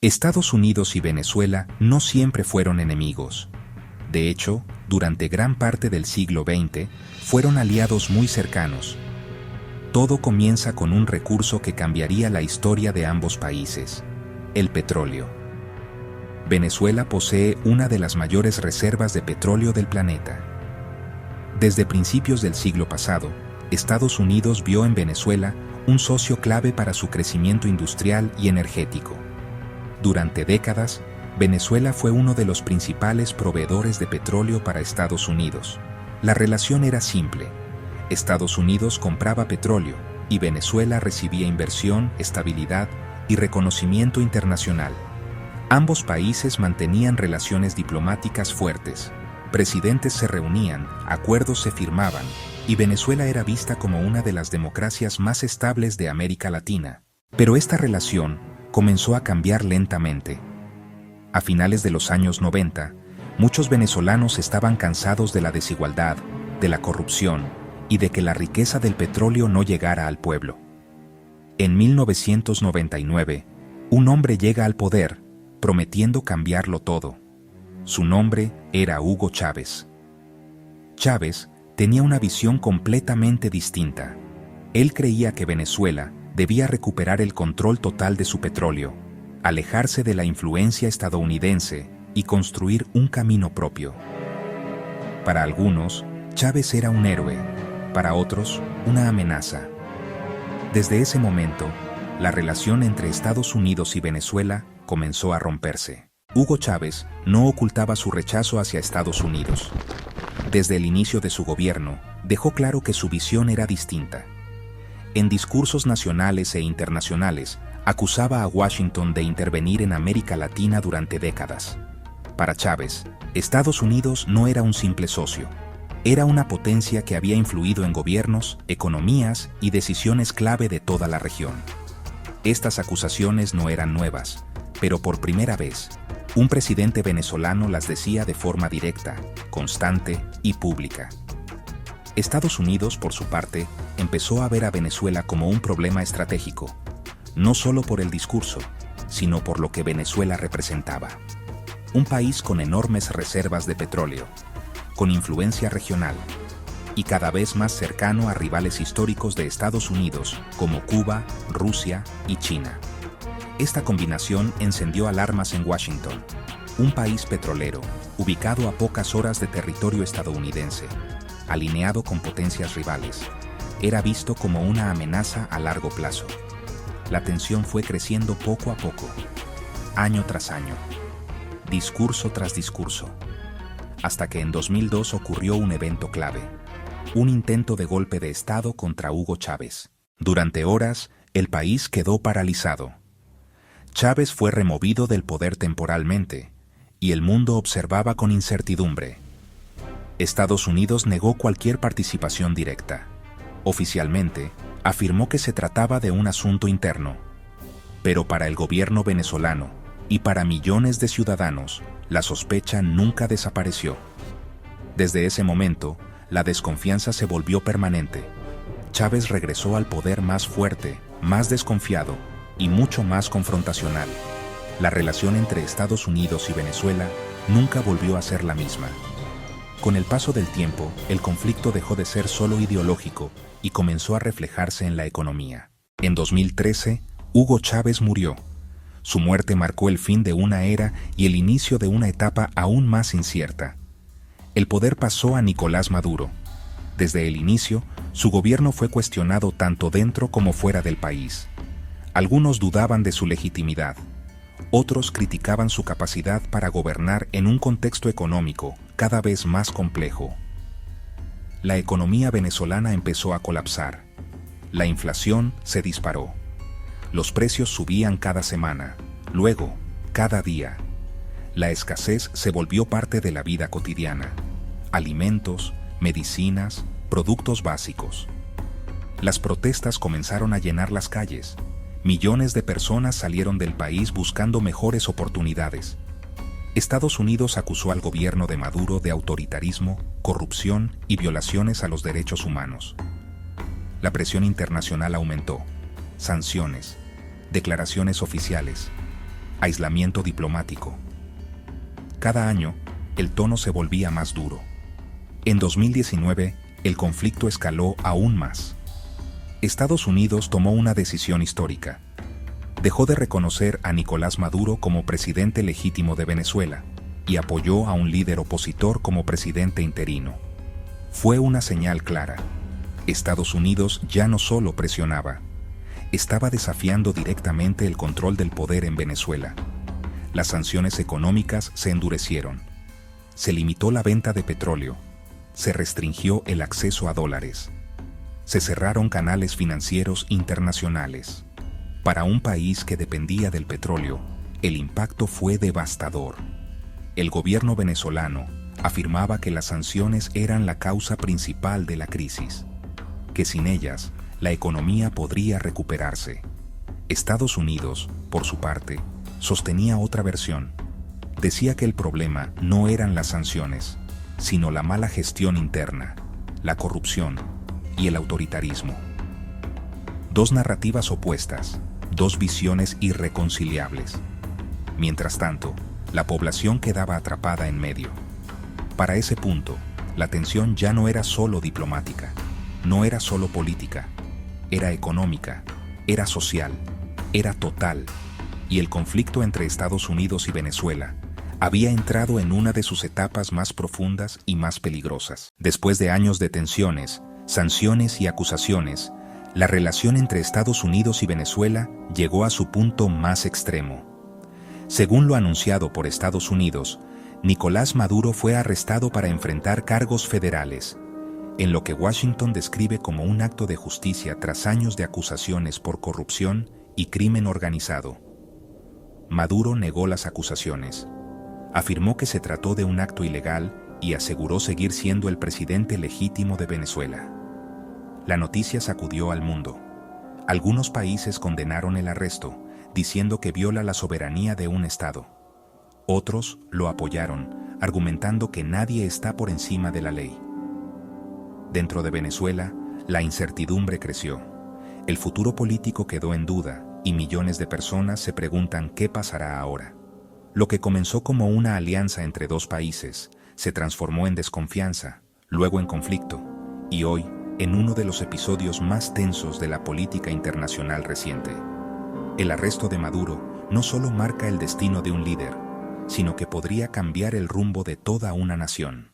Estados Unidos y Venezuela no siempre fueron enemigos. De hecho, durante gran parte del siglo XX, fueron aliados muy cercanos. Todo comienza con un recurso que cambiaría la historia de ambos países: el petróleo. Venezuela posee una de las mayores reservas de petróleo del planeta. Desde principios del siglo pasado, Estados Unidos vio en Venezuela un socio clave para su crecimiento industrial y energético. Durante décadas, Venezuela fue uno de los principales proveedores de petróleo para Estados Unidos. La relación era simple: Estados Unidos compraba petróleo y Venezuela recibía inversión, estabilidad y reconocimiento internacional. Ambos países mantenían relaciones diplomáticas fuertes. Presidentes se reunían, acuerdos se firmaban, y Venezuela era vista como una de las democracias más estables de América Latina. Pero esta relación comenzó a cambiar lentamente. A finales de los años 90, muchos venezolanos estaban cansados de la desigualdad, de la corrupción y de que la riqueza del petróleo no llegara al pueblo. En 1999, un hombre llega al poder, prometiendo cambiarlo todo. Su nombre era Hugo Chávez. Chávez tenía una visión completamente distinta. Él creía que Venezuela debía recuperar el control total de su petróleo, alejarse de la influencia estadounidense y construir un camino propio. Para algunos, Chávez era un héroe, para otros, una amenaza. Desde ese momento, la relación entre Estados Unidos y Venezuela comenzó a romperse. Hugo Chávez no ocultaba su rechazo hacia Estados Unidos. Desde el inicio de su gobierno, dejó claro que su visión era distinta. En discursos nacionales e internacionales, acusaba a Washington de intervenir en América Latina durante décadas. Para Chávez, Estados Unidos no era un simple socio. Era una potencia que había influido en gobiernos, economías y decisiones clave de toda la región. Estas acusaciones no eran nuevas, pero por primera vez, un presidente venezolano las decía de forma directa, constante y pública. Estados Unidos, por su parte, empezó a ver a Venezuela como un problema estratégico, no solo por el discurso, sino por lo que Venezuela representaba. Un país con enormes reservas de petróleo, con influencia regional, y cada vez más cercano a rivales históricos de Estados Unidos como Cuba, Rusia y China. Esta combinación encendió alarmas en Washington, un país petrolero, ubicado a pocas horas de territorio estadounidense, alineado con potencias rivales. Era visto como una amenaza a largo plazo. La tensión fue creciendo poco a poco, año tras año, discurso tras discurso, hasta que en 2002 ocurrió un evento clave: un intento de golpe de Estado contra Hugo Chávez. Durante horas, el país quedó paralizado. Chávez fue removido del poder temporalmente, y el mundo observaba con incertidumbre. Estados Unidos negó cualquier participación directa. Oficialmente, afirmó que se trataba de un asunto interno. Pero para el gobierno venezolano y para millones de ciudadanos, la sospecha nunca desapareció. Desde ese momento, la desconfianza se volvió permanente. Chávez regresó al poder más fuerte, más desconfiado y mucho más confrontacional. La relación entre Estados Unidos y Venezuela nunca volvió a ser la misma. Con el paso del tiempo, el conflicto dejó de ser solo ideológico y comenzó a reflejarse en la economía. En 2013, Hugo Chávez murió. Su muerte marcó el fin de una era y el inicio de una etapa aún más incierta. El poder pasó a Nicolás Maduro. Desde el inicio, su gobierno fue cuestionado tanto dentro como fuera del país. Algunos dudaban de su legitimidad. Otros criticaban su capacidad para gobernar en un contexto económico cada vez más complejo. La economía venezolana empezó a colapsar. La inflación se disparó. Los precios subían cada semana, luego, cada día. La escasez se volvió parte de la vida cotidiana. Alimentos, medicinas, productos básicos. Las protestas comenzaron a llenar las calles. Millones de personas salieron del país buscando mejores oportunidades. Estados Unidos acusó al gobierno de Maduro de autoritarismo, corrupción y violaciones a los derechos humanos. La presión internacional aumentó. Sanciones, declaraciones oficiales. aislamiento diplomático. Cada año, el tono se volvía más duro. En 2019, el conflicto escaló aún más. Estados Unidos tomó una decisión histórica. Dejó de reconocer a Nicolás Maduro como presidente legítimo de Venezuela y apoyó a un líder opositor como presidente interino. Fue una señal clara. Estados Unidos ya no solo presionaba, estaba desafiando directamente el control del poder en Venezuela. Las sanciones económicas se endurecieron. Se limitó la venta de petróleo. Se restringió el acceso a dólares. Se cerraron canales financieros internacionales. Para un país que dependía del petróleo, el impacto fue devastador. El gobierno venezolano afirmaba que las sanciones eran la causa principal de la crisis, que sin ellas, la economía podría recuperarse. Estados Unidos, por su parte, sostenía otra versión. Decía que el problema no eran las sanciones, sino la mala gestión interna, la corrupción y el autoritarismo. Dos narrativas opuestas, dos visiones irreconciliables. Mientras tanto, la población quedaba atrapada en medio. Para ese punto, la tensión ya no era solo diplomática, no era solo política, era económica, era social, era total, y el conflicto entre Estados Unidos y Venezuela había entrado en una de sus etapas más profundas y más peligrosas. Después de años de tensiones, sanciones y acusaciones, la relación entre Estados Unidos y Venezuela llegó a su punto más extremo. Según lo anunciado por Estados Unidos, Nicolás Maduro fue arrestado para enfrentar cargos federales, en lo que Washington describe como un acto de justicia tras años de acusaciones por corrupción y crimen organizado. Maduro negó las acusaciones, afirmó que se trató de un acto ilegal y aseguró seguir siendo el presidente legítimo de Venezuela. La noticia sacudió al mundo. Algunos países condenaron el arresto, diciendo que viola la soberanía de un Estado. Otros lo apoyaron, argumentando que nadie está por encima de la ley. Dentro de Venezuela, la incertidumbre creció. El futuro político quedó en duda y millones de personas se preguntan qué pasará ahora. Lo que comenzó como una alianza entre dos países se transformó en desconfianza, luego en conflicto y hoy en uno de los episodios más tensos de la política internacional reciente. El arresto de Maduro no solo marca el destino de un líder, sino que podría cambiar el rumbo de toda una nación.